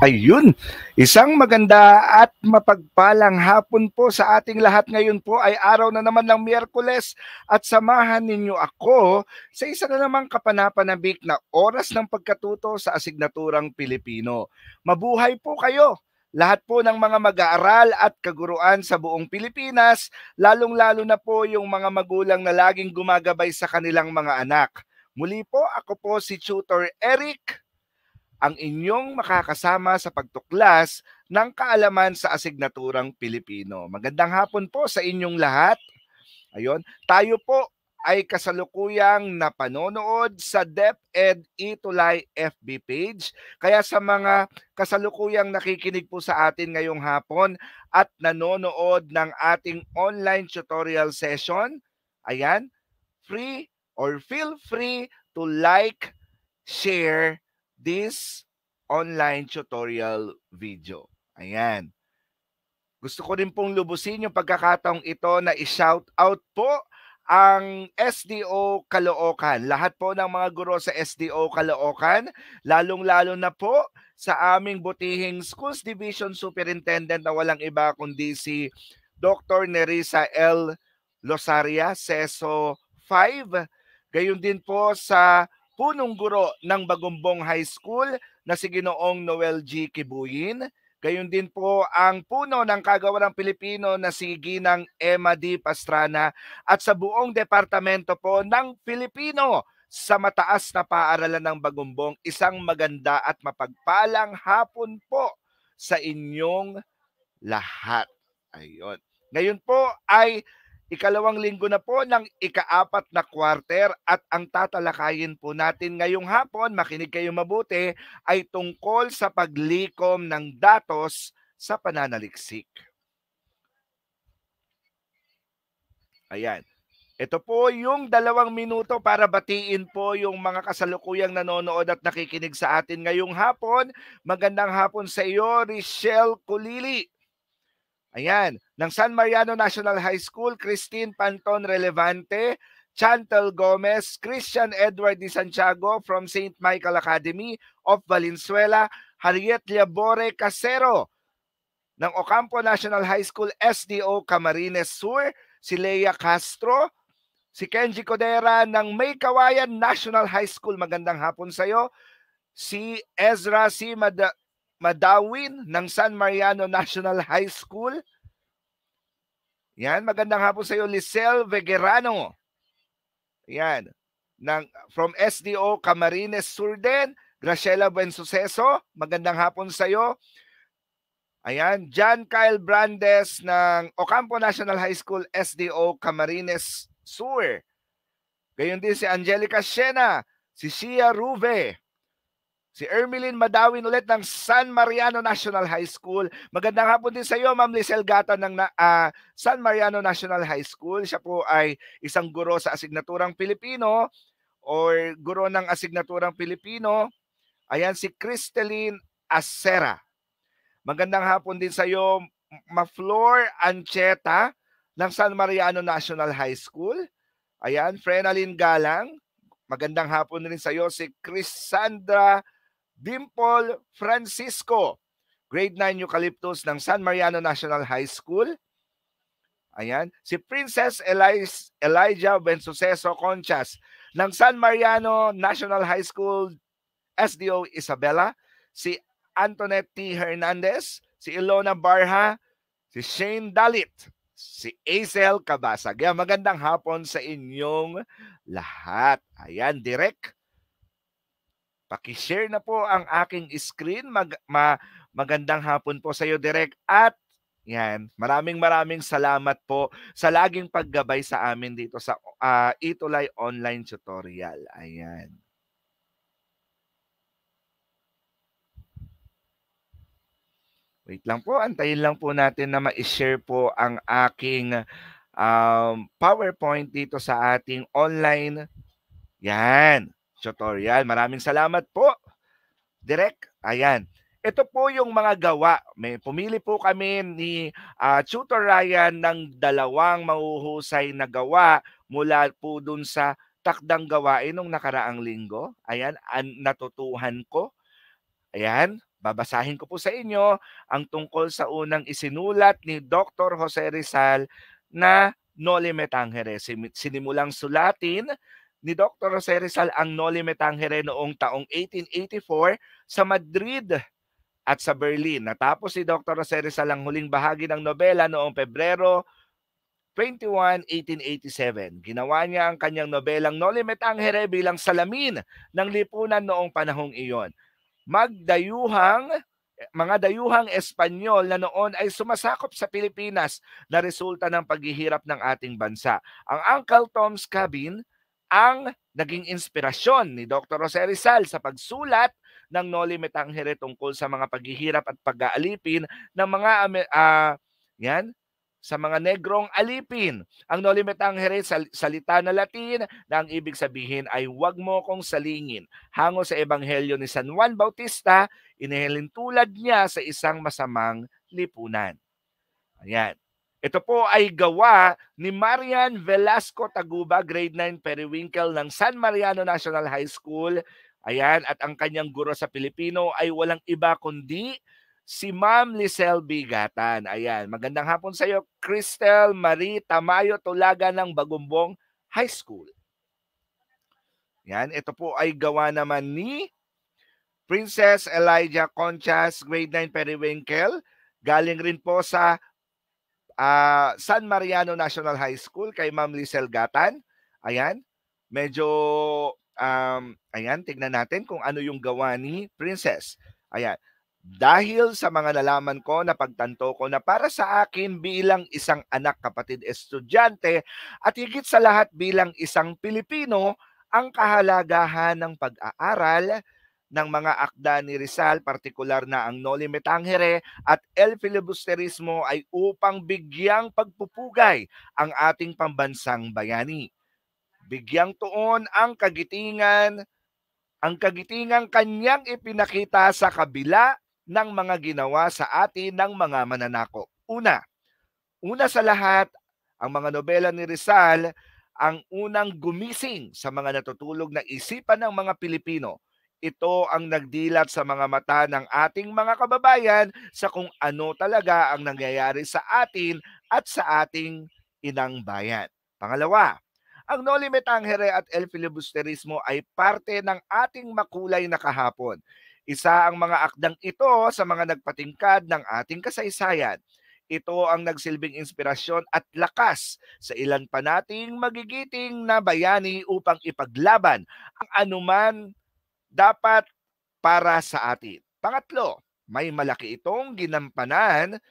Ayun, isang maganda at mapagpalang hapon po sa ating lahat. Ngayon po ay araw na naman ng Miyerkules at samahan ninyo ako sa isa na namang kapanapanabik na oras ng pagkatuto sa asignaturang Pilipino. Mabuhay po kayo! Lahat po ng mga mag-aaral at kaguruan sa buong Pilipinas, lalong-lalo na po yung mga magulang na laging gumagabay sa kanilang mga anak. Muli po, ako po si Tutor Eric, ang inyong makakasama sa pagtuklas ng kaalaman sa asignaturang Pilipino. Magandang hapon po sa inyong lahat. Ayun, tayo po ay kasalukuyang napanonood sa DepEd Itulay FB page. Kaya sa mga kasalukuyang nakikinig po sa atin ngayong hapon at nanonood ng ating online tutorial session, ayan, free or feel free to like, share this online tutorial video. Ayan. Gusto ko rin pong lubusin yung pagkakataong ito na i-shout out po ang SDO Caloocan. Lahat po ng mga guro sa SDO Caloocan, lalong-lalo na po sa aming butihing Schools Division Superintendent na walang iba kundi si Dr. Nerissa L. Losaria, CESO 5. Gayon din po sa punong guro ng Bagumbong High School na si Ginoong Noel G. Kibuyin. Gayon din po ang puno ng Kagawarang Pilipino na si Ginang Emma D. Pastrana at sa buong departamento po ng Pilipino sa mataas na paaralan ng Bagumbong. Isang maganda at mapagpalang hapon po sa inyong lahat. Ayun. Ngayon po ay ikalawang linggo na po ng ika-4 na quarter at ang tatalakayin po natin ngayong hapon, makinig kayo mabuti, ay tungkol sa paglikom ng datos sa pananaliksik. Ayan. Ito po yung 2 minuto para batiin po yung mga kasalukuyang nanonood at nakikinig sa atin ngayong hapon. Magandang hapon sa iyo, Richelle Kulili. Ayan, ng San Mariano National High School, Christine Panton Relevante, Chantel Gomez, Christian Edward Di Santiago from St. Michael Academy of Valenzuela, Harriet Liabore Casero ng Ocampo National High School, SDO Camarines Sur, si Leia Castro, si Kenji Codera ng May Kawayan National High School, magandang hapon sa iyo, si Ezra C. Madawin ng San Mariano National High School. Yan, magandang hapon sa iyo, Lisel Vegerano. Yan, from SDO Camarines Sur din, Graciela Buensuceso, magandang hapon sa iyo. Ayan, John Kyle Brandes ng Ocampo National High School, SDO Camarines Sur. Gayon din si Angelica Siena, si Shia Ruve, si Ermeline Madawin ulit ng San Mariano National High School. Magandang hapon din sa iyo, Ma'am Lisel Gata ng San Mariano National High School. Siya po ay isang guro sa asignaturang Pilipino or guro ng asignaturang Pilipino. Ayan, si Cristelyn Acera. Magandang hapon din sa iyo, Ma-Flor Ancheta ng San Mariano National High School. Ayan, Frenalyn Galang. Magandang hapon din sa iyo, si Crisandra Dimple Francisco, grade 9 Eucalyptus ng San Mariano National High School. Ayan, si Princess Elijah Bensuceso Conchas ng San Mariano National High School, SDO Isabela, si Antoinette T. Hernandez, si Ilona Barha, si Shane Dalit, si Aisel Cabasag. Yan, magandang hapon sa inyong lahat. Ayan, direct. Paki-share na po ang aking screen. Magandang hapon po sa iyo, Direk. At yan, maraming salamat po sa laging paggabay sa amin dito sa Itulay Online Tutorial. Ayan. Wait lang po, antayin lang po natin na ma-share po ang aking PowerPoint dito sa ating online. Yan. Tutorial. Maraming salamat po, Direk. Ayan. Ito po yung mga gawa. Pumili po kami ni Tutor Ryan ng 2 mahuhusay na gawa mula po dun sa takdang gawain nung nakaraang linggo. Ayan, natutuhan ko. Ayan, Babasahin ko po sa inyo ang tungkol sa unang isinulat ni Dr. Jose Rizal na Noli Me Tangere. Sinimulang sulatin ni Dr. Jose Rizal ang Noli Me Tangere noong taong 1884 sa Madrid at sa Berlin. Natapos si Dr. Jose Rizal ang huling bahagi ng nobela noong Pebrero 21, 1887. Ginawa niya ang kanyang nobelang Noli Me Tangere bilang salamin ng lipunan noong panahong iyon. Mga dayuhang Espanyol na noon ay sumasakop sa Pilipinas na resulta ng paghihirap ng ating bansa. Ang Uncle Tom's Cabin ang naging inspirasyon ni Dr. Jose Rizal sa pagsulat ng Noli Me Tangere tungkol sa mga paghihirap at pag-aalipin ng sa mga negrong alipin. Ang Noli Me Tangere, salita na Latin na ang ibig sabihin ay huwag mo kong salingin. Hango sa Ebanghelyo ni San Juan Bautista, inihilintulad niya sa isang masamang lipunan. Ayan. Ito po ay gawa ni Marian Velasco Taguba, grade 9 Periwinkle ng San Mariano National High School. Ayan, at ang kanyang guro sa Pilipino ay walang iba kundi si Ma'am Lisel Bigatan. Ayan, magandang hapon sa iyo, Cristel Marie Tamayo Tulaga ng Bagumbong High School. Yan, ito po ay gawa naman ni Princess Elijah Conchas, grade 9 Periwinkle. Galing rin po sa San Mariano National High School kay Ma'am Lisel Gatan. Ayan, medyo, ayan, tignan natin kung ano yung gawa ni Princess. Ayan. Dahil sa mga nalaman ko, napagtanto ko na para sa akin bilang isang anak, kapatid, estudyante at higit sa lahat bilang isang Pilipino, ang kahalagahan ng pag-aaral ng mga akda ni Rizal, partikular na ang Noli Me Tangere at El Filibusterismo ay upang bigyang pagpupugay ang ating pambansang bayani. Bigyang tuon ang kagitingang kanyang ipinakita sa kabila ng mga ginawa sa atin ng mga mananakop. Una sa lahat, ang mga nobela ni Rizal ang unang gumising sa mga natutulog na isipan ng mga Pilipino. Ito ang nagdilat sa mga mata ng ating mga kababayan sa kung ano talaga ang nangyayari sa atin at sa ating inang bayan. Pangalawa, ang Noli Me Tangere at El Filibusterismo ay parte ng ating makulay na kahapon. Isa ang mga akdang ito sa mga nagpatingkad ng ating kasaysayan. Ito ang nagsilbing inspirasyon at lakas sa ilan pa nating magigiting na bayani upang ipaglaban ang anuman dapat para sa atin. Pangatlo, may malaki itong ginampanan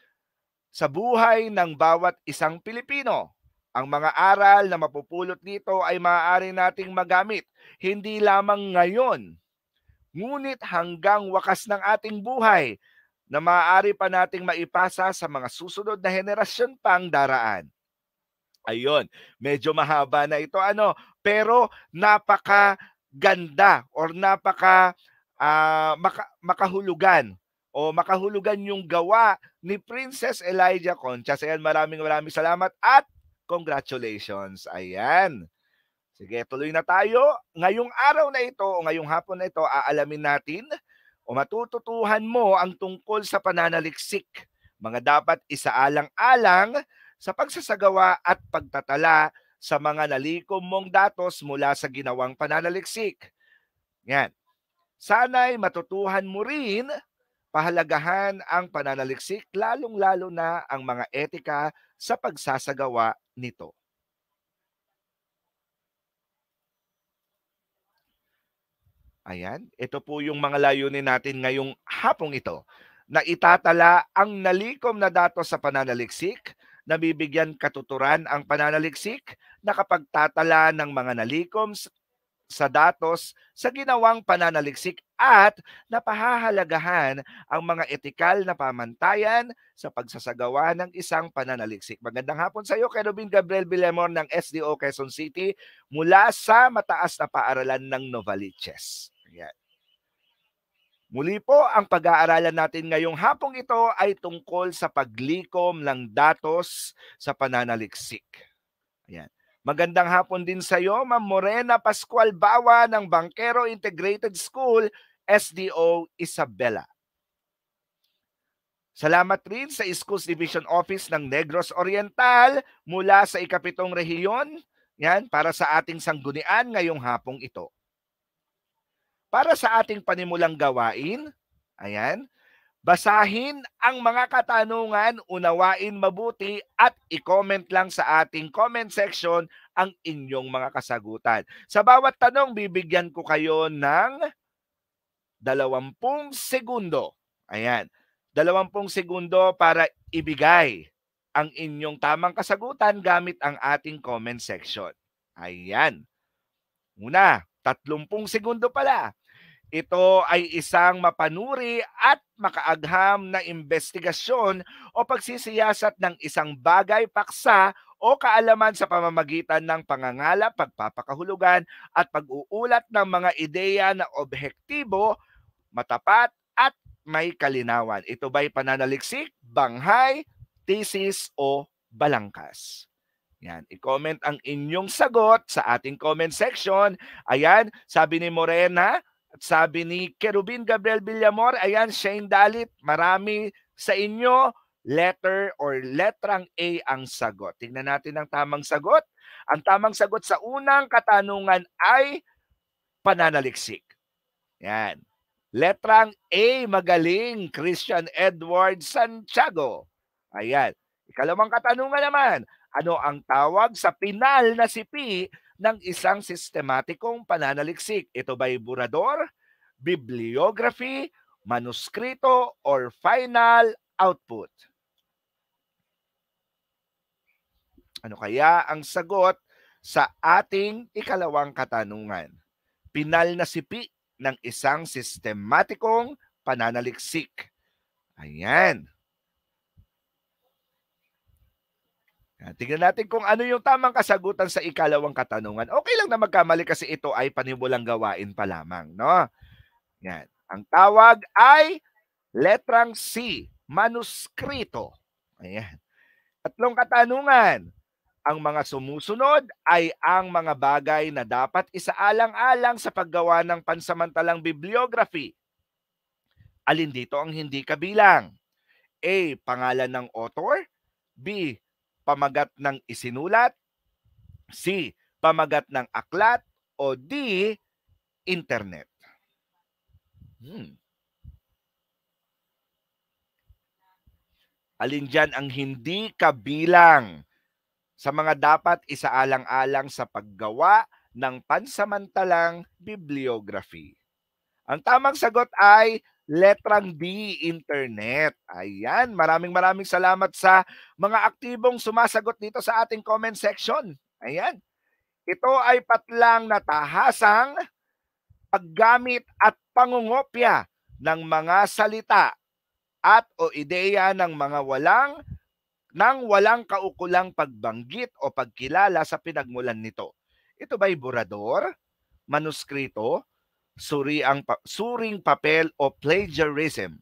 sa buhay ng bawat isang Pilipino. Ang mga aral na mapupulot dito ay maaari nating magamit hindi lamang ngayon, ngunit hanggang wakas ng ating buhay na maaari pa nating maipasa sa mga susunod na henerasyon pang daraan. Ayun, medyo mahaba na ito pero napakaganda or makahulugan yung gawa ni Princess Elijah Conchas. Ayan, maraming salamat at congratulations. Ayan. Sige, tuloy na tayo. Ngayong araw na ito o ngayong hapon na ito, aalamin natin o matututuhan mo ang tungkol sa pananaliksik. Mga dapat isaalang-alang sa pagsasagawa at pagtatala sa mga nalikom mong datos mula sa ginawang pananaliksik. Yan. Sana'y matutuhan mo rin pahalagahan ang pananaliksik, lalong-lalo na ang mga etika sa pagsasagawa nito. Ayan, ito po yung mga layunin natin ngayong hapong ito, na itatala ang nalikom na datos sa pananaliksik, nabibigyan katuturan ang pananaliksik, nakapagtatala ng mga nalikom sa datos sa ginawang pananaliksik at napahahalagahan ang mga etikal na pamantayan sa pagsasagawa ng isang pananaliksik. Magandang hapon sa iyo, Kerubin Gabriel Villamor ng SDO Quezon City mula sa mataas na paaralan ng Novaliches. Ayan. Muli po, ang pag-aaralan natin ngayong hapong ito ay tungkol sa paglikom ng datos sa pananaliksik. Ayan. Magandang hapon din sa iyo, Ma'am Morena Pascual Bawa ng Bangkero Integrated School, SDO Isabela. Salamat rin sa Schools Division Office ng Negros Oriental mula sa ikapitong rehiyon, yan, para sa ating sanggunian ngayong hapong ito. Para sa ating panimulang gawain, ayan, basahin ang mga katanungan, unawain mabuti at i-comment lang sa ating comment section ang inyong mga kasagutan. Sa bawat tanong, bibigyan ko kayo ng 20 segundo. Ayan. 20 segundo para ibigay ang inyong tamang kasagutan gamit ang ating comment section. Ayan. Una, 30 segundo pala. Ito ay isang mapanuri at makaagham na investigasyon o pagsisiyasat ng isang bagay, paksa o kaalaman sa pamamagitan ng pangangalap, pagpapakahulugan at pag-uulat ng mga ideya na objektibo, matapat at may kalinawan. Ito ba'y pananaliksik, banghay, thesis o balangkas? Yan, i-comment ang inyong sagot sa ating comment section. Ayan, sabi ni Morena at sabi ni Kerubin Gabriel Villamor, ayan, Shane Dalit, marami sa inyo, letter or letrang A ang sagot. Tingnan natin ang tamang sagot. Ang tamang sagot sa unang katanungan ay pananaliksik. Yan. Letrang A, magaling, Christian Edward Santiago. Ayan. Ikalawang katanungan naman, ano ang tawag sa pinal na sipi ng isang sistematikong pananaliksik? Ito ba'y burador, bibliography, manuskrito, or final output? Ano kaya ang sagot sa ating ikalawang katanungan? Pinal na sipi ng isang sistematikong pananaliksik. Ayan. Tingnan natin kung ano yung tamang kasagutan sa ikalawang katanungan. Okay lang na magkamali kasi ito ay panimulang gawain pa lamang, no? Yan. Ang tawag ay letrang C, manuskrito. Ayan. Tatlong katanungan. Ang mga sumusunod ay ang mga bagay na dapat isaalang-alang sa paggawa ng pansamantalang bibliography. Alin dito ang hindi kabilang? A, pangalan ng author. B, pamagat ng isinulat. C, pamagat ng aklat. O D, internet. Alin dyan ang hindi kabilang sa mga dapat isaalang-alang sa paggawa ng pansamantalang bibliography? Ang tamang sagot ay letrang D, internet. Ayan, maraming salamat sa mga aktibong sumasagot dito sa ating comment section. Ayan, ito ay patlang na tahasang paggamit at pangungopya ng mga salita at o ideya ng mga walang kaukulang pagbanggit o pagkilala sa pinagmulan nito. Ito ba'y burador, manuskrito, suring papel o plagiarism?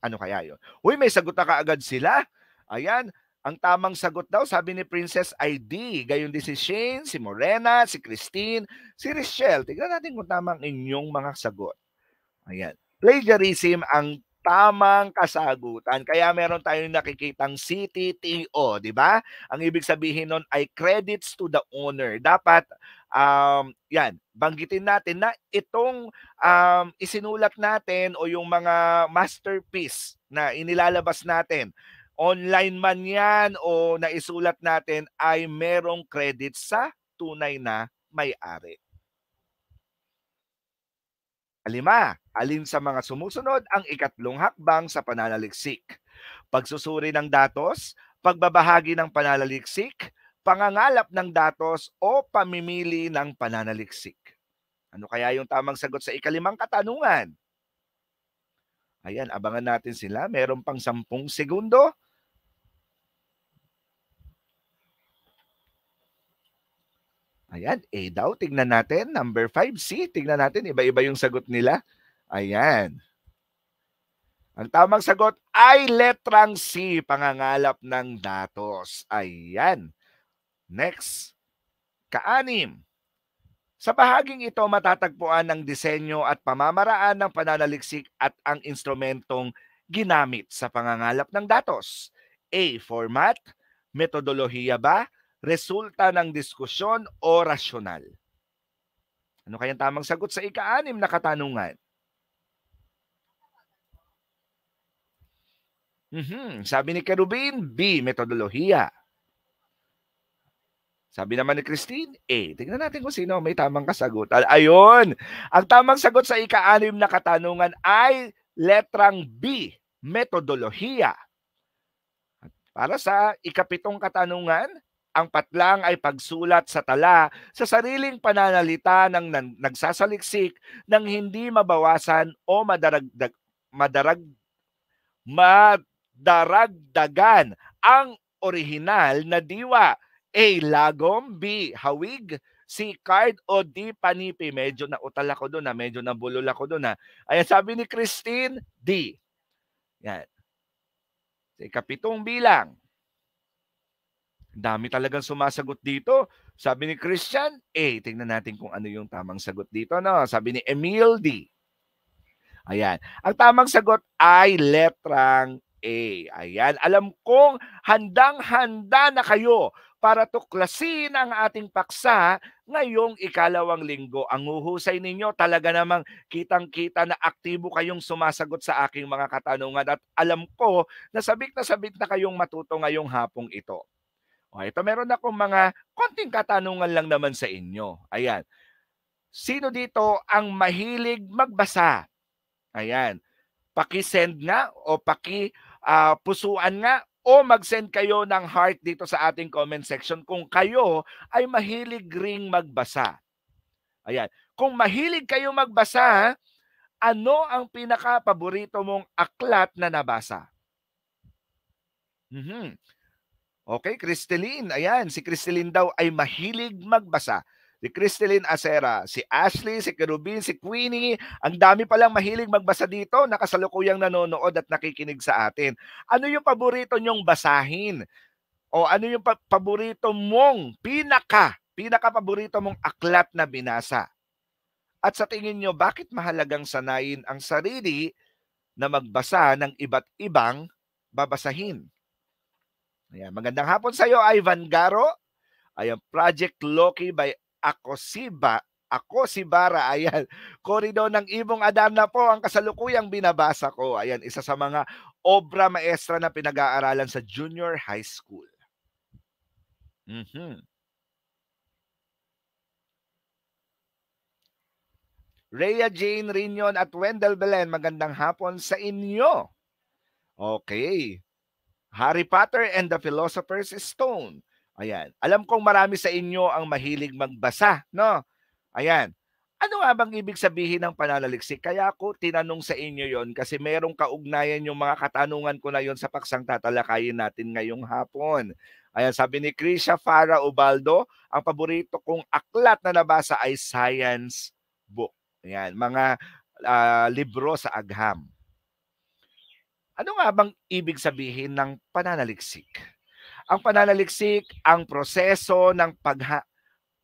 Ano kaya yun? Uy, may sagot na kaagad sila. Ayan, ang tamang sagot daw, sabi ni Princess ay D. Gayon din si Shane, si Morena, si Christine, si Richelle. Tignan natin kung tamang inyong mga sagot. Ayan. Plagiarism ang tamang kasagutan. Kaya meron tayong nakikitang CTTO, di ba? Ang ibig sabihin nun ay credits to the owner. Dapat, yan, banggitin natin na itong isinulat natin o yung mga masterpiece na inilalabas natin, online man yan o naisulat natin, ay merong credits sa tunay na may-ari. 5. Alin sa mga sumusunod ang ikatlong hakbang sa pananaliksik? Pagsusuri ng datos, pagbabahagi ng pananaliksik, pangangalap ng datos o pamimili ng pananaliksik? Ano kaya yung tamang sagot sa ikalimang katanungan? Ayan, abangan natin sila. Meron pang 10 segundo. Ayan, A daw. Tignan natin. Number 5, C. Tignan natin. Iba-iba yung sagot nila. Ayan. Ang tamang sagot ay letrang C, pangangalap ng datos. Ayan. Next. Ka-6. Sa bahaging ito matatagpuan ang disenyo at pamamaraan ng pananaliksik at ang instrumentong ginamit sa pangangalap ng datos? A. Format, metodolohiya ba, resulta ng diskusyon o rasyonal? Ano kayang tamang sagot sa ika-6 na katanungan? Sabi ni Kerubin, B. Metodolohiya. Sabi naman ni Christine, A. Tingnan natin kung sino may tamang kasagutan. Ayun! Ang tamang sagot sa ika-6 na katanungan ay letrang B. Metodolohiya. Para sa ika-7 katanungan, ang patlang ay pagsulat sa tala sa sariling pananalita ng nagsasaliksik ng hindi mabawasan o madaragdagan ang orihinal na diwa. A. Lagom, B. Hawig, C. Card o D. Panipi. Medyo nautal ako doon, medyo nabulol ako doon. Ayan, sabi ni Christine, D. Yan. Sa ika-7 bilang. Dami talagang sumasagot dito. Sabi ni Christian, A. Tingnan natin kung ano yung tamang sagot dito. No? Sabi ni Emil, D. Ayan. Ang tamang sagot ay letrang A. Ayan. Alam kong handang-handa na kayo para tuklasin ang ating paksa ngayong ikalawang linggo. Ang huhusay ninyo, talaga namang kitang-kita na aktibo kayong sumasagot sa aking mga katanungan at alam ko na sabik na kayong matuto ngayong hapong ito. O, ito meron akong mga konting katanungan lang naman sa inyo. Ayan. Sino dito ang mahilig magbasa? Ayan. Paki-send nga o paki-pusuan nga o mag-send kayo ng heart dito sa ating comment section kung kayo ay mahilig ring magbasa. Ayan. Kung mahilig kayo magbasa, ano ang pinaka-paborito mong aklat na nabasa? Okay, Cristelyn. Ayan, si Cristelyn daw ay mahilig magbasa. Si Cristelyn Acera, si Ashley, si Kerubin, si Queenie. Ang dami palang mahilig magbasa dito na kasalukuyang nanonood at nakikinig sa atin. Ano yung paborito nyong basahin? O ano yung paborito mong pinaka-paborito mong aklat na binasa? At sa tingin nyo, bakit mahalagang sanayin ang sarili na magbasa ng iba't ibang babasahin? Ayan, magandang hapon sa iyo, Ivan Garo. Ayan, Project Loki by Akosibara. Ayan, Korido ng Ibong Adam na po ang kasalukuyang binabasa ko. Ayan, isa sa mga obra maestra na pinag-aaralan sa junior high school. Rhea Jane Rinion at Wendell Belen, magandang hapon sa inyo. Okay. Harry Potter and the Philosopher's Stone. Ayan. Alam kong marami sa inyo ang mahilig magbasa, no? Ayan. Ano nga bang ibig sabihin ng pananaliksik? Kaya ako tinanong sa inyo yon kasi merong kaugnayan yung mga katanungan ko na yon sa paksang tatalakayin natin ngayong hapon. Ayan, sabi ni Krisha Farah Ubaldo, ang paborito kong aklat na nabasa ay science book. Ayan, mga libro sa agham. Ano nga bang ibig sabihin ng pananaliksik? Ang pananaliksik, ang proseso ng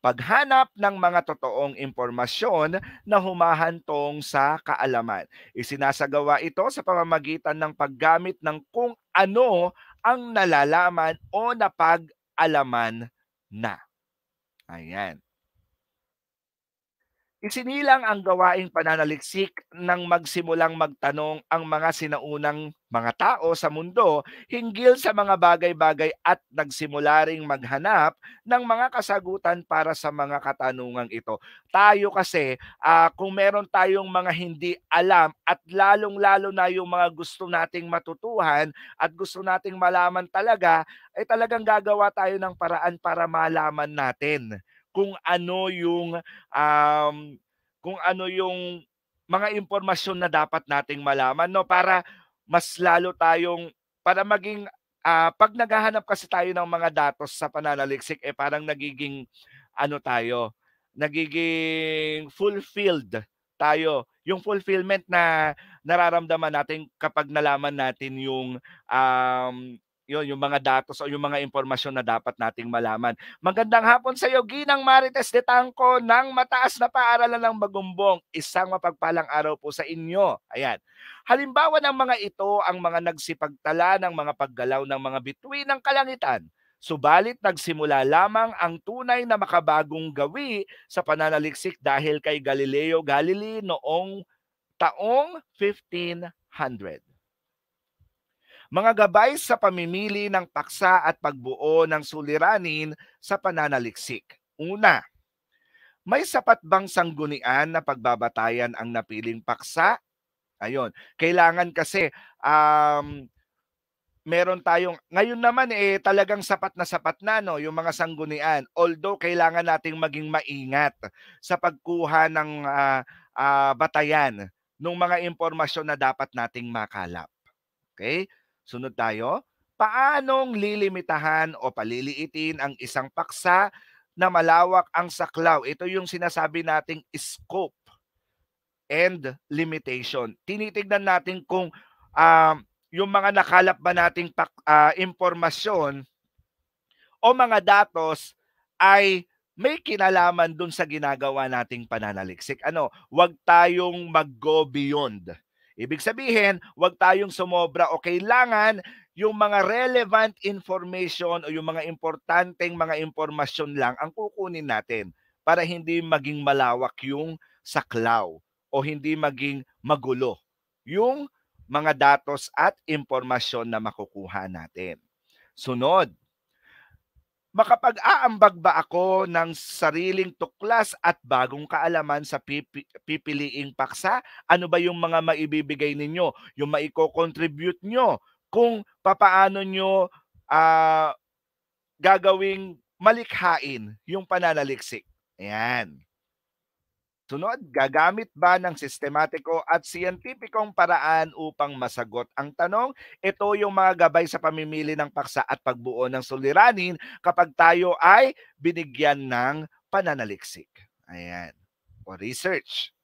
paghanap ng mga totoong impormasyon na humahantong sa kaalaman. Isinasagawa ito sa pamamagitan ng paggamit ng kung ano ang nalalaman o napag-alaman na. Ayan. Isinilang ang gawaing pananaliksik nang magsimulang magtanong ang mga sinaunang mga tao sa mundo hinggil sa mga bagay-bagay at nagsimula ring maghanap ng mga kasagutan para sa mga katanungang ito. Tayo kasi, kung meron tayong mga hindi alam at lalong-lalo na yung mga gusto nating matutuhan at gusto nating malaman talaga, ay talagang gagawa tayo ng paraan para malaman natin kung ano yung mga impormasyon na dapat nating malaman, no, para mas lalo tayong para maging pag naghahanap kasi tayo ng mga datos sa pananaliksik parang nagiging nagiging fulfilled tayo. Yung fulfillment na nararamdaman natin kapag nalaman natin yung Yun, yung mga datos o yung mga impormasyon na dapat nating malaman. Magandang hapon sa iyo, Ginang Marites de Tangco ng Mataas na Paaralan ng Bagumbong. Isang mapagpalang araw po sa inyo. Ayan. Halimbawa ng mga ito ang mga nagsipagtala ng mga paggalaw ng mga bituin ng kalangitan. Subalit nagsimula lamang ang tunay na makabagong gawi sa pananaliksik dahil kay Galileo Galilei noong taong 1500. Mga gabay sa pamimili ng paksa at pagbuo ng suliranin sa pananaliksik. Una, may sapat bang sanggunian na pagbabatayan ang napiling paksa? Ayon, kailangan kasi meron tayong ngayon naman talagang sapat na no yung mga sanggunian. Although kailangan nating maging maingat sa pagkuha ng batayan ng mga impormasyon na dapat nating makalap. Okay? Sunod tayo. Paanong lilimitahan o paliliitin ang isang paksa na malawak ang saklaw? Ito yung sinasabi nating scope and limitation. Tinitignan natin kung yung mga nakalap ba nating impormasyon o mga datos ay may kinalaman dun sa ginagawa nating pananaliksik. Huwag tayong mag-go beyond. Ibig sabihin, huwag tayong sumobra o kailangan yung mga relevant information o yung mga importanteng mga impormasyon lang ang kukunin natin para hindi maging malawak yung saklaw o hindi maging magulo yung mga datos at impormasyon na makukuha natin. Sunod, makapag-aambag ba ako ng sariling tuklas at bagong kaalaman sa pipiliing paksa? Ano ba yung mga maibibigay ninyo? Yung maiko-contribute nyo? Kung papaano nyo gagawing malikhain yung pananaliksik. Ayan. Sunod, gagamit ba ng sistematiko at siyentipikong paraan upang masagot ang tanong? Ito yung mga gabay sa pamimili ng paksa at pagbuo ng suliranin kapag tayo ay binigyan ng pananaliksik. Ayan. O research.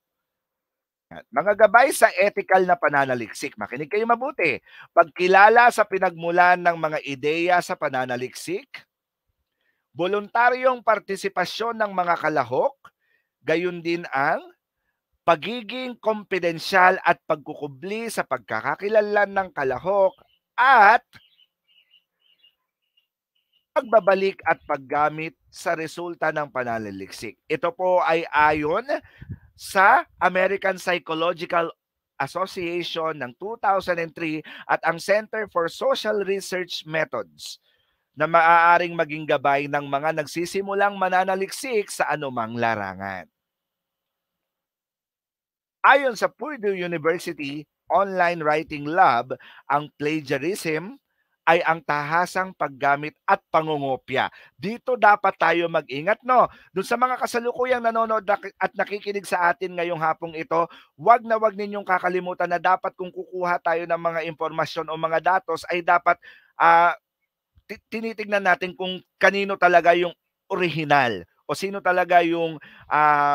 Mga gabay sa ethical na pananaliksik. Makinig kayo mabuti. Pagkilala sa pinagmulan ng mga ideya sa pananaliksik, voluntaryong partisipasyon ng mga kalahok, gayon din ang pagiging kompidensyal at pagkukubli sa pagkakakilanlan ng kalahok at pagbabalik at paggamit sa resulta ng pananaliksik. Ito po ay ayon sa American Psychological Association ng 2003 at ang Center for Social Research Methods na maaaring maging gabay ng mga nagsisimulang mananaliksik sa anumang larangan. Ayon sa Purdue University Online Writing Lab, ang plagiarism ay ang tahasang paggamit at pangungopya. Dito dapat tayo mag-ingat, no? Doon sa mga kasalukuyang nanonood at nakikinig sa atin ngayong hapong ito, wag na wag ninyong kakalimutan na dapat kung kukuha tayo ng mga impormasyon o mga datos ay dapat tinitignan natin kung kanino talaga yung original o sino talaga yung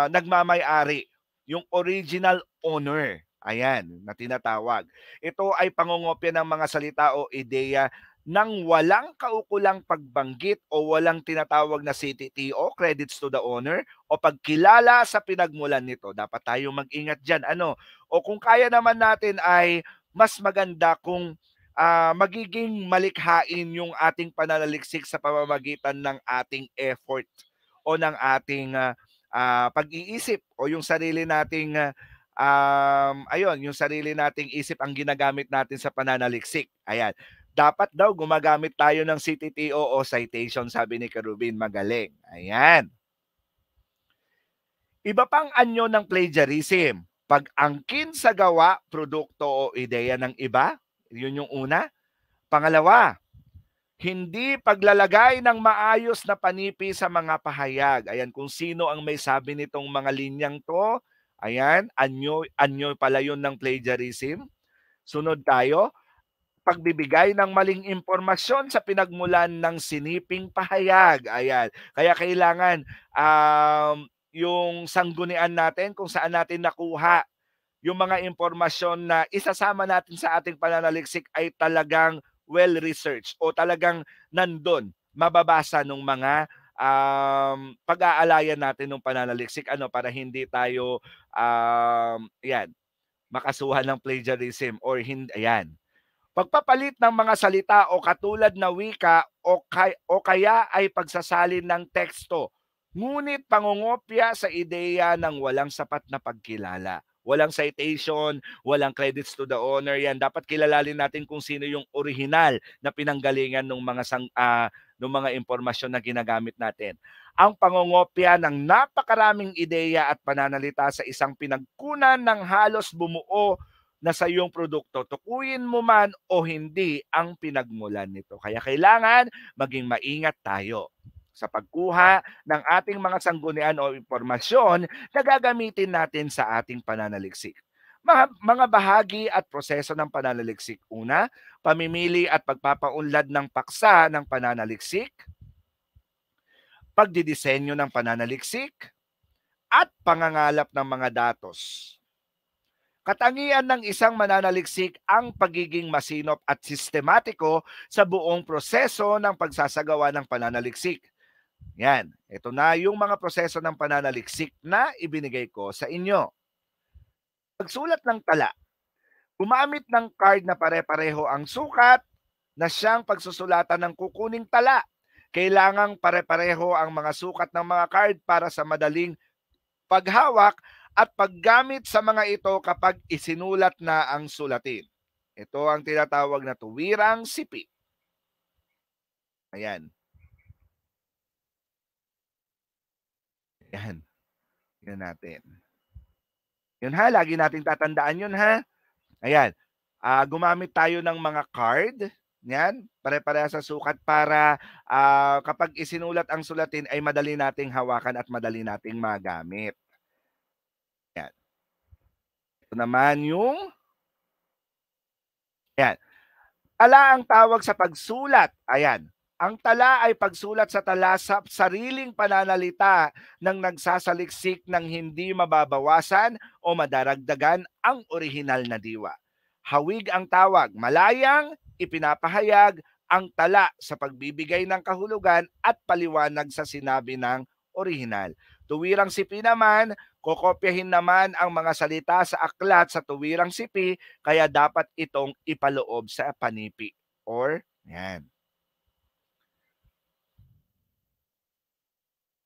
nagmamay-ari, yung original owner. Ayan, na tinatawag. Ito ay pangungopya ng mga salita o ideya ng walang kaukulang pagbanggit o walang tinatawag na CTTO, credits to the owner, o pagkilala sa pinagmulan nito. Dapat tayong mag-ingat dyan. O kung kaya naman natin ay mas maganda kung magiging malikhain yung ating pananaliksik sa pamamagitan ng ating effort o ng ating pag-iisip o yung sarili nating yung sarili nating isip ang ginagamit natin sa pananaliksik. Ayan. Dapat daw gumagamit tayo ng CTTO o citation, sabi ni Kerubin. Magaling. Ayan. Iba pang anyo ng plagiarism. Pag-angkin sa gawa, produkto o ideya ng iba. Yun yung una. Pangalawa, hindi paglalagay ng maayos na panipi sa mga pahayag. Ayan, kung sino ang may sabi nitong mga linyang to, ayan, anyo pala yun ng plagiarism. Sunod tayo, pagbibigay ng maling impormasyon sa pinagmulan ng siniping pahayag. Ayan, kaya kailangan yung sanggunian natin kung saan natin nakuha yung mga impormasyon na isasama natin sa ating pananaliksik ay talagang well-researched o talagang nandun, mababasa ng mga pag-aalayan natin ng pananaliksik para hindi tayo yan, makasuhan ng plagiarism or hindi, ayan. Pagpapalit ng mga salita o katulad na wika o kaya ay pagsasalin ng teksto, ngunit pangungopya sa ideya ng walang sapat na pagkilala. Walang citation, walang credits to the owner. Yan, dapat kilalalin natin kung sino yung original na pinanggalingan ng mga impormasyon na ginagamit natin. Ang pangungopya ng napakaraming ideya at pananalita sa isang pinagkunan ng halos bumuo na sa iyong produkto, tukuyin mo man o hindi ang pinagmulan nito. Kaya kailangan maging maingat tayo sa pagkuha ng ating mga sanggunian o impormasyon na gagamitin natin sa ating pananaliksik. Mga bahagi at proseso ng pananaliksik. Una, pamimili at pagpapaunlad ng paksa ng pananaliksik, pagdidisenyo ng pananaliksik, at pangangalap ng mga datos. Katangian ng isang mananaliksik ang pagiging masinop at sistematiko sa buong proseso ng pagsasagawa ng pananaliksik. Yan, ito na yung mga proseso ng pananaliksik na ibinigay ko sa inyo. Pagsulat ng tala, gumamit ng card na pare-pareho ang sukat na siyang pagsusulatan ng kukuning tala. Kailangang pare-pareho ang mga sukat ng mga card para sa madaling paghawak at paggamit sa mga ito kapag isinulat na ang sulatin. Ito ang tinatawag na tuwirang sipi. Ayan. Ayan. Yan natin. Yun ha, lagi nating tatandaan yun ha. Ayan. Gumamit tayo ng mga card. Yan, pare-pareha sa sukat para kapag isinulat ang sulatin ay madali nating hawakan at madali nating magamit. Yan. Ito naman yung yan. Tala ang tawag sa pagsulat. Ayan. Ang tala ay pagsulat sa tala sa sariling pananalita ng nagsasaliksik ng hindi mababawasan o madaragdagan ang orihinal na diwa. Hawig ang tawag, malayang ipinapahayag ang tala sa pagbibigay ng kahulugan at paliwanag sa sinabi ng orihinal. Tuwirang sipi naman, kokopyahin naman ang mga salita sa aklat sa tuwirang sipi, kaya dapat itong ipaloob sa panipi or yan.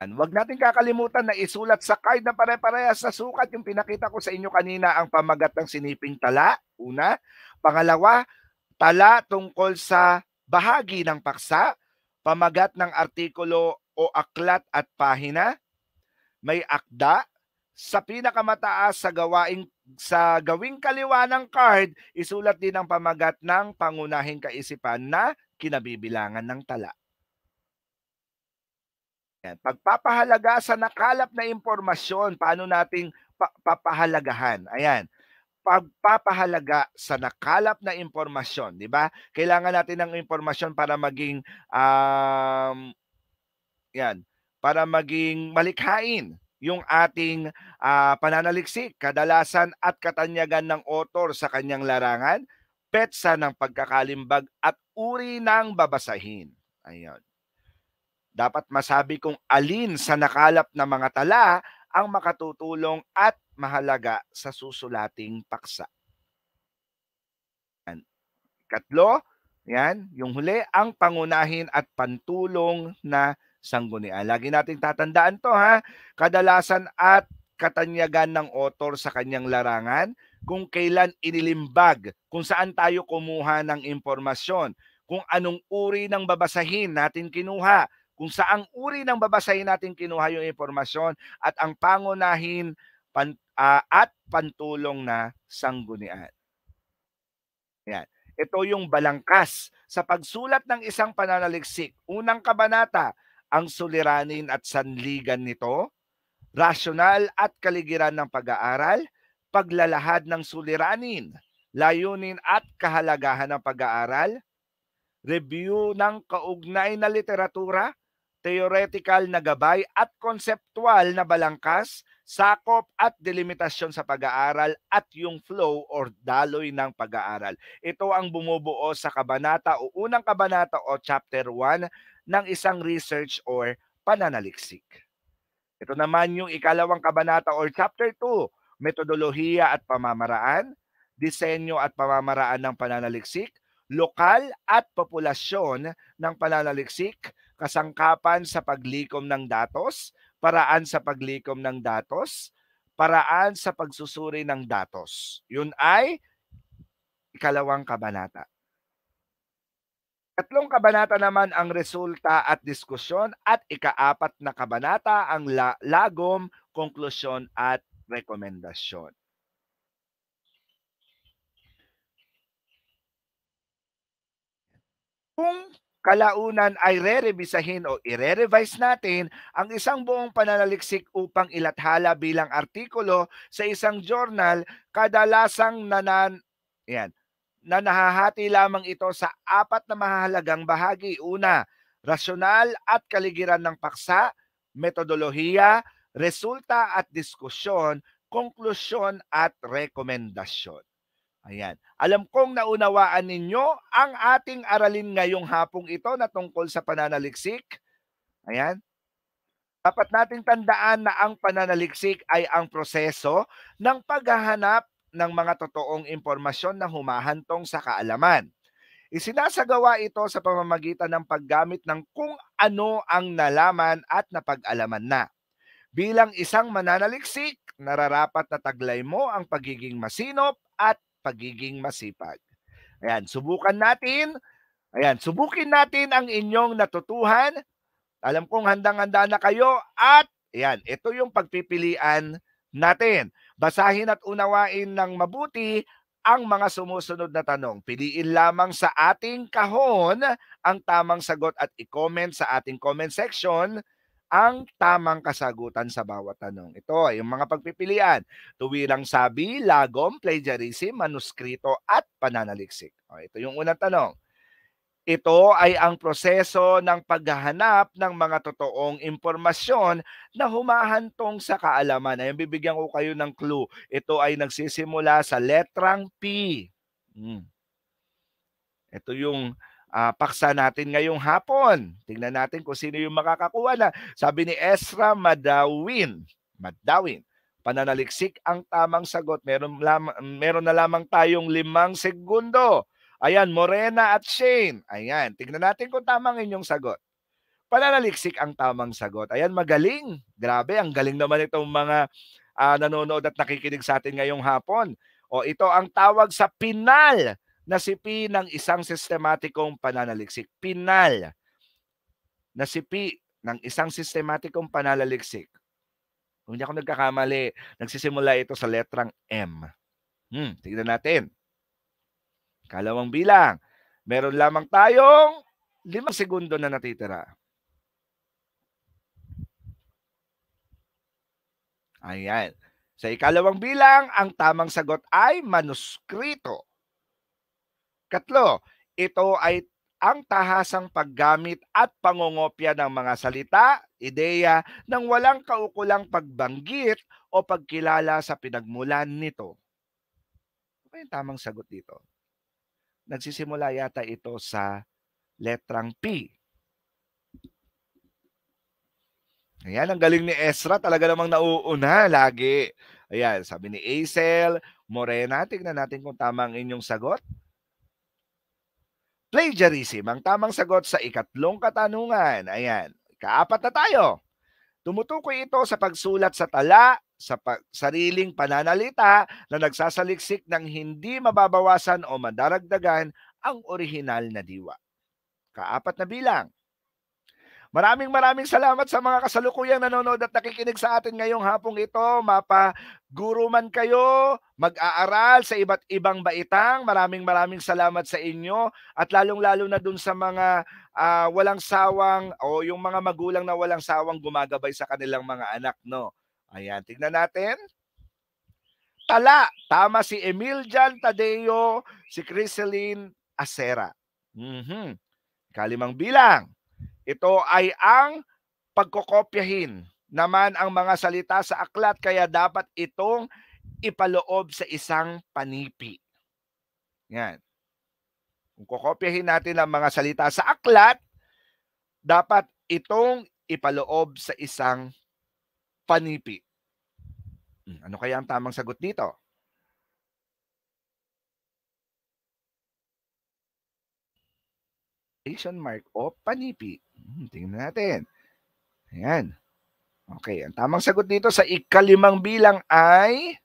Huwag natin kakalimutan na isulat sa card na pare-parehas sa sukat yung pinakita ko sa inyo kanina ang pamagat ng siniping tala. Una. Pangalawa, tala tungkol sa bahagi ng paksa, pamagat ng artikulo o aklat at pahina, may akda, sa pinakamataas sa gawing kaliwa ng card, isulat din ang pamagat ng pangunahing kaisipan na kinabibilangan ng tala. Yan. Pagpapahalaga sa nakalap na impormasyon, paano nating papahalagahan? Ayan. Pagpapahalaga sa nakalap na impormasyon, di ba? Kailangan natin ng impormasyon para maging para maging malikhain yung ating pananaliksik, kadalasan at katanyagan ng author sa kanyang larangan, petsa ng pagkakalimbag at uri ng babasahin. Ayun. Dapat masabi kung alin sa nakalap na mga tala ang makatutulong at mahalaga sa susulating paksa. Yan. Ikatlo, yan, yung huli, ang pangunahin at pantulong na sanggunian. Lagi nating tatandaan to ha. Kadalasan at katanyagan ng author sa kanyang larangan, kung kailan inilimbag, kung saan tayo kumuha ng impormasyon, kung anong uri ng babasahin natin kinuha, kung saang uri ng babasahin natin kinuha yung impormasyon, at ang pangunahin at pantulong na sanggunian. Yan. Ito yung balangkas sa pagsulat ng isang pananaliksik. Unang kabanata, ang suliranin at sanligan nito, rasyonal at kaligiran ng pag-aaral, paglalahad ng suliranin, layunin at kahalagahan ng pag-aaral, review ng kaugnay na literatura, theoretical na gabay at konseptual na balangkas sakop at delimitasyon sa pag-aaral at yung flow or daloy ng pag-aaral. Ito ang bumubuo sa kabanata o unang kabanata o chapter 1 ng isang research or pananaliksik. Ito naman yung ikalawang kabanata or chapter 2, metodolohiya at pamamaraan, disenyo at pamamaraan ng pananaliksik, lokal at populasyon ng pananaliksik, kasangkapan sa paglikom ng datos, paraan sa paglikom ng datos, paraan sa pagsusuri ng datos. Yun ay ikalawang kabanata. Tatlong kabanata naman ang resulta at diskusyon at ikaapat na kabanata ang lagom, konklusyon at rekomendasyon. Kung kalaunan ay re-revisahin o i-revise natin ang isang buong pananaliksik upang ilathala bilang artikulo sa isang journal, kadalasang yan, na nahahati lamang ito sa apat na mahalagang bahagi. Una, rasyonal at kaligiran ng paksa, metodolohiya, resulta at diskusyon, konklusyon at rekomendasyon. Ayan. Alam kong naunawaan ninyo ang ating aralin ngayong hapong ito na tungkol sa pananaliksik. Ayan. Dapat nating tandaan na ang pananaliksik ay ang proseso ng paghahanap ng mga totoong impormasyon na humahantong sa kaalaman. Isinasagawa ito sa pamamagitan ng paggamit ng kung ano ang nalaman at napag-alaman na. Bilang isang mananaliksik, nararapat na taglay mo ang pagiging masinop at pagiging masipag. Ayan, subukan natin. Ayan, subukin natin ang inyong natutuhan. Alam kong handang-handa na kayo at ayan, ito yung pagpipilian natin. Basahin at unawain ng mabuti ang mga sumusunod na tanong. Piliin lamang sa ating kahon ang tamang sagot at i-comment sa ating comment section ang tamang kasagutan sa bawat tanong. Ito ay yung mga pagpipilian. Tuwirang sabi, lagom, plagiarism, manuskrito at pananaliksik. O, ito yung unang tanong. Ito ay ang proseso ng paghahanap ng mga totoong impormasyon na humahantong sa kaalaman. Ayun, bibigyan ko kayo ng clue. Ito ay nagsisimula sa letrang P. Ito yung paksa natin ngayong hapon. Tingnan natin kung sino yung makakakuha na. Sabi ni Ezra Madawin. Pananaliksik ang tamang sagot. Meron na lamang tayong 5 segundo. Ayan, Morena at Shane. Ayan, tingnan natin kung tamang inyong sagot. Pananaliksik ang tamang sagot. Ayan, magaling. Grabe, ang galing naman itong mga nanonood at nakikinig sa atin ngayong hapon. O, ito ang tawag sa pinal na sipi ng isang sistematikong pananaliksik. Pinal na sipi ng isang sistematikong pananaliksik. Kung hindi ako nagkakamali, nagsisimula ito sa letrang M. Tignan natin. Kalawang bilang. Meron lamang tayong 5 segundo na natitira. Ayan. Sa ikalawang bilang, ang tamang sagot ay manuskrito. Katlo, ito ay ang tahasang paggamit at pangongopya ng mga salita, ideya, ng walang kaukulang pagbanggit o pagkilala sa pinagmulan nito. Ano yung tamang sagot dito? Nagsisimula yata ito sa letrang P. Ayan, ang galing ni Ezra. Talaga namang nauuna lagi. Ayan, sabi ni Aisel, Morena, tignan natin kung tama ang inyong sagot. Plagiarism, ang tamang sagot sa ikatlong katanungan. Ayan, kaapat na tayo. Tumutukoy ito sa pagsulat sa tala, sa sariling pananalita na nagsasaliksik ng hindi mababawasan o madaragdagan ang orihinal na diwa. Kaapat na bilang. Maraming salamat sa mga kasalukuyang nanonood at nakikinig sa atin ngayong hapong ito. Mapa-guro man kayo, mag-aaral sa iba't ibang baitang. Maraming salamat sa inyo at lalong-lalo na dun sa mga walang sawang o yung mga magulang na walang sawang gumagabay sa kanilang mga anak, no? Ayan, tignan natin. Tala, tama si Emiljan Tadeo, si Criseline Acera. Kalimang bilang. Ito ay ang pagkokopyahin. naman ang mga salita sa aklat kaya dapat itong ipaloob sa isang panipi. Yan. Kung kokopyahin natin ang mga salita sa aklat, dapat itong ipaloob sa isang panipi. Ano kaya ang tamang sagot dito? Quotation mark o panipi. Tingnan natin. Ayan. Okay, ang tamang sagot dito sa ikalimang bilang ay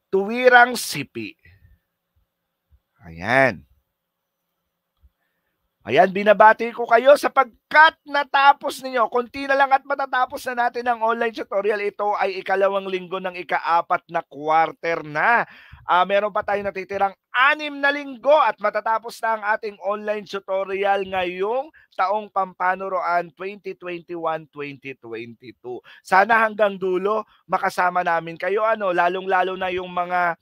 tuwirang sipi. Ayan. Ayan, binabati ko kayo sapagkat natapos ninyo. Konti na lang at matatapos na natin ang online tutorial. Ito ay ikalawang linggo ng ika-4 na quarter na. Meron pa tayong natitirang 6 na linggo at matatapos na ang ating online tutorial ngayong taong Pampanuroan 2021-2022. Sana hanggang dulo makasama namin kayo, lalong-lalo na yung mga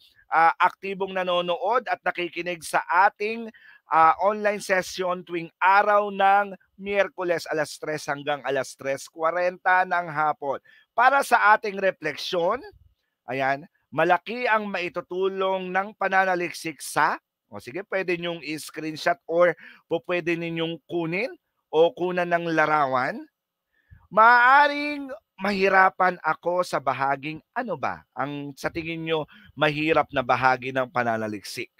aktibong nanonood at nakikinig sa ating online session tuwing araw ng Miyerkules 3:00 hanggang 3:40 ng hapon. Para sa ating refleksyon, ayan, malaki ang maitutulong ng pananaliksik sa, sige, pwede nyong i-screenshot or pwede ninyong kunin o kunan ng larawan. Maaaring mahirapan ako sa bahaging ano ba ang sa tingin nyo mahirap na bahagi ng pananaliksik?